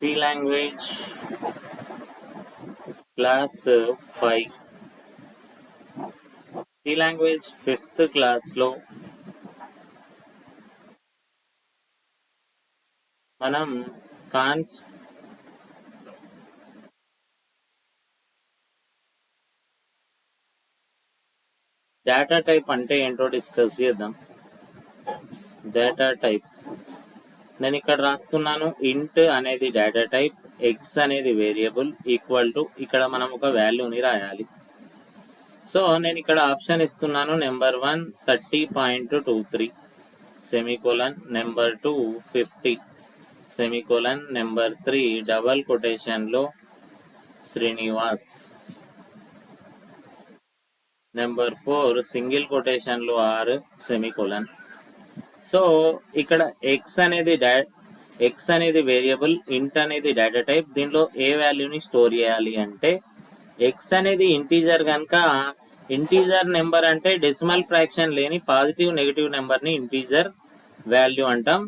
C language class 5. C language 5th class లో మనం cons data type అంటే ఏంటో డిస్కస్ చేద్దాం. డేటా టైప్ నేను ఇక్కడ రాస్తున్నాను. ఇంట్ అనేది డేటా టైప్, ఎక్స్ అనేది వేరియబుల్, ఈక్వల్ టు ఇక్కడ మనం ఒక వాల్యూని రాయాలి. సో నేను ఇక్కడ ఆప్షన్ ఇస్తున్నాను. Number 1 30.23 semicolon, number 2 50 semicolon, number 3 double కొటేషన్లో శ్రీనివాస్, నెంబర్ 4 సింగిల్ కొటేషన్లో 6 సెమీకోలన్. సో ఇక్కడ ఎక్స్ అనేది వేరియబుల్, ఇంట్ అనేది డేటా టైప్. దీనిలో ఏ వాల్యూని స్టోర్ చేయాలి అంటే ఎక్స్ అనేది ఇంటీజర్ కనుక ఇంటీజర్ నెంబర్ అంటే డెసిమల్ ఫ్రాక్షన్ లేని పాజిటివ్ నెగిటివ్ నెంబర్ని ఇంటీజర్ వాల్యూ అంటాం.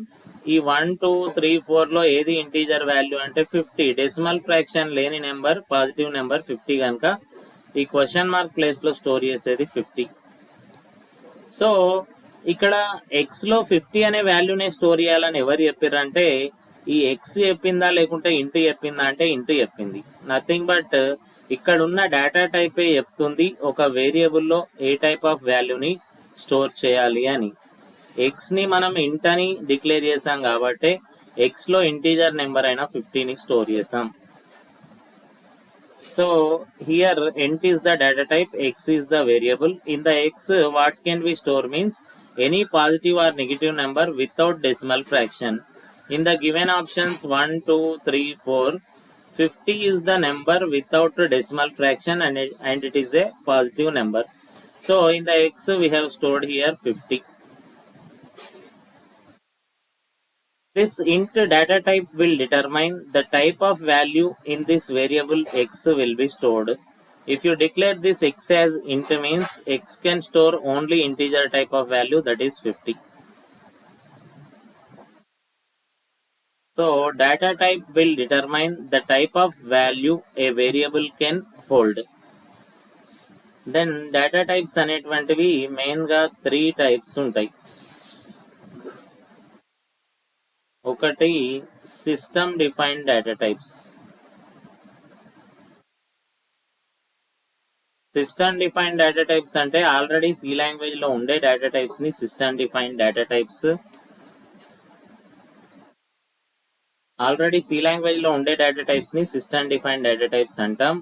ఈ 1 2 3 4లో ఏది ఇంటీజర్ వాల్యూ అంటే 50. డెసిమల్ ఫ్రాక్షన్ లేని నెంబర్ పాజిటివ్ నెంబర్ 50 కనుక ఈ క్వశ్చన్ మార్క్ ప్లేస్లో స్టోర్ చేసేది 50. సో ఇక్కడ ఎక్స్ లో 50 అనే వాల్యూనే స్టోర్ చేయాలని ఎవరు చెప్పారంటే ఈ ఎక్స్ చెప్పిందా లేకుంటే ఇంటూ చెప్పిందా అంటే ఇంటూ చెప్పింది. నథింగ్ బట్ ఇక్కడ ఉన్న డేటా టైపే చెప్తుంది ఒక వేరియబుల్లో ఏ టైప్ ఆఫ్ వాల్యూని స్టోర్ చేయాలి అని. ఎక్స్ ని మనం ఇంట్ అని డిక్లేర్ చేసాం కాబట్టి ఎక్స్ లో ఇంటీజర్ నెంబర్ అయిన 50ని స్టోర్ చేసాం. So here int is the data type, x is the variable. In the x what can we store means any positive or negative number without decimal fraction. In the given options 1 2 3 4, 50 is the number without decimal fraction and it is a positive number. So in the x we have stored here 50. This int data type will determine the type of value in this variable x will be stored. If you declare this x as int means x can store only integer type of value, that is 50. So data type will determine the type of value a variable can hold. Then data types అనేటువంటివి మెయిన్గా 3 types ఉంటాయి. ఒకటి system defined data types. System defined data types అంటే already C language లో ఉండే data types ని system defined data types. Already C language లో ఉండే డేటా టైప్స్ ని సిస్టమ్ డిఫైన్డ్ డేటా టైప్స్ అంటాం.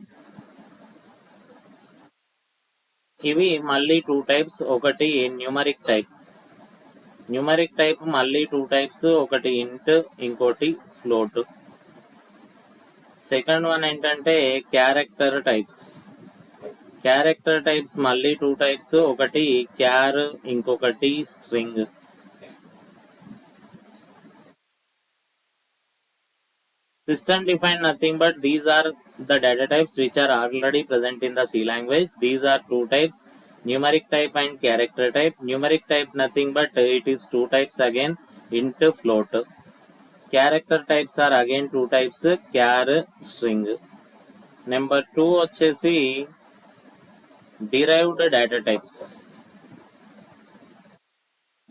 ఇవి మళ్ళీ 2 టైప్స్. ఒకటి న్యూమరిక్ టైప్. న్యూమరిక్ టైప్ మళ్ళీ 2 టైప్స్. ఒకటి ఇంట్, ఇంకోటి ఫ్లోట్. సెకండ్ వన్ ఏంటంటే క్యారెక్టర్ టైప్స్. క్యారెక్టర్ టైప్స్ మళ్ళీ 2 టైప్స్. ఒకటి క్యార్, ఇంకొకటి string. System defined nothing but these are the data types which are already present in the C language. These are 2 types, numeric type and character type. Numeric type nothing but it is 2 types again, int, float. Character types are again 2 types, char, string. Number 2 వచ్చేసి derived data types.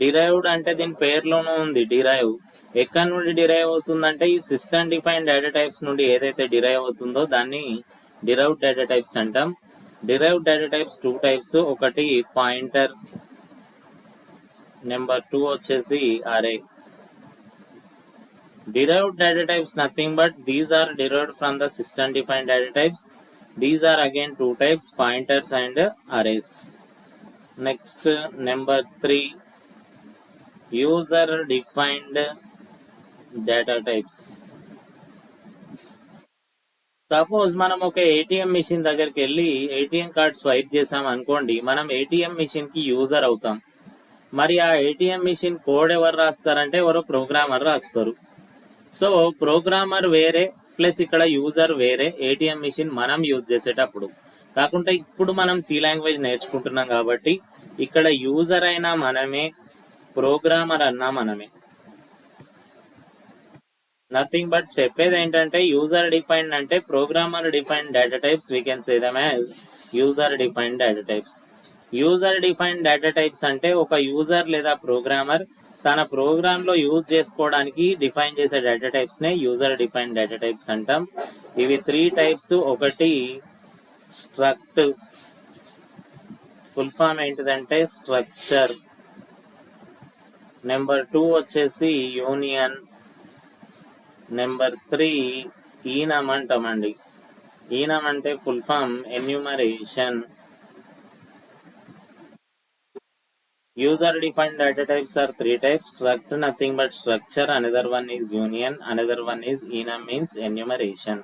Derived అంటే దీని పేరులోనూ ఉంది derive. ఎక్కడి నుండి derive అవుతుందంటే ఈ system defined data types నుండి ఏదైతే డిరైవ్ అవుతుందో దాన్ని డిరైవ్డ్ డేటా టైప్స్ అంటాం. Derived data types 2 types. ఒకటి పాయింటర్, నెంబర్ 2 వచ్చేసి array. Derived data types nothing but these are derived from the system defined data types. These are again 2 types, pointers and arrays. Next number 3 user defined data types. Suppose మనం ఒక ATM machine దగ్గరికి వెళ్ళి ATM card swipe చేసాం అనుకోండి, మనం ATM machine కి user అవుతాం. మరి ఆ ఏటీఎం మిషన్ కోడ్ ఎవరు రాస్తారంటే ఎవరో ప్రోగ్రామర్ రాస్తారు. సో ప్రోగ్రామర్ వేరే ప్లస్ ఇక్కడ యూజర్ వేరే ఏటీఎం మిషన్ మనం యూజ్ చేసేటప్పుడు. కాకుండా ఇప్పుడు మనం సి లాంగ్వేజ్ నేర్చుకుంటున్నాం కాబట్టి ఇక్కడ యూజర్ అయినా మనమే, ప్రోగ్రామర్ అన్నా మనమే. నథింగ్ బట్ చెప్పేది ఏంటంటే యూజర్ డిఫైన్డ్ అంటే programmer defined data types we can say them as user defined data types. User defined data types అంటే ఒక యూజర్ లేదా ప్రోగ్రామర్ తన ప్రోగ్రామ్ లో యూజ్ చేసుకోవడానికి డిఫైన్ చేసే డేటా టైప్స్ నే యూజర్ డిఫైన్డ్ డేటా టైప్స్ అంటాం. ఇవి 3 టైప్స్. ఒకటి స్ట్రక్ట్, ఫుల్ ఫామ్ ఏంటిదంటే స్ట్రక్చర్. నెంబర్ 2 వచ్చేసి యూనియన్. నెంబర్ 3 ఈనం అంటామండి. ఈనం అంటే full form enumeration. User defined data types are 3 types. Struct, nothing but structure. Another one is union. Another one is enum, means enumeration.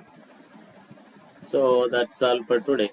So that's all for today.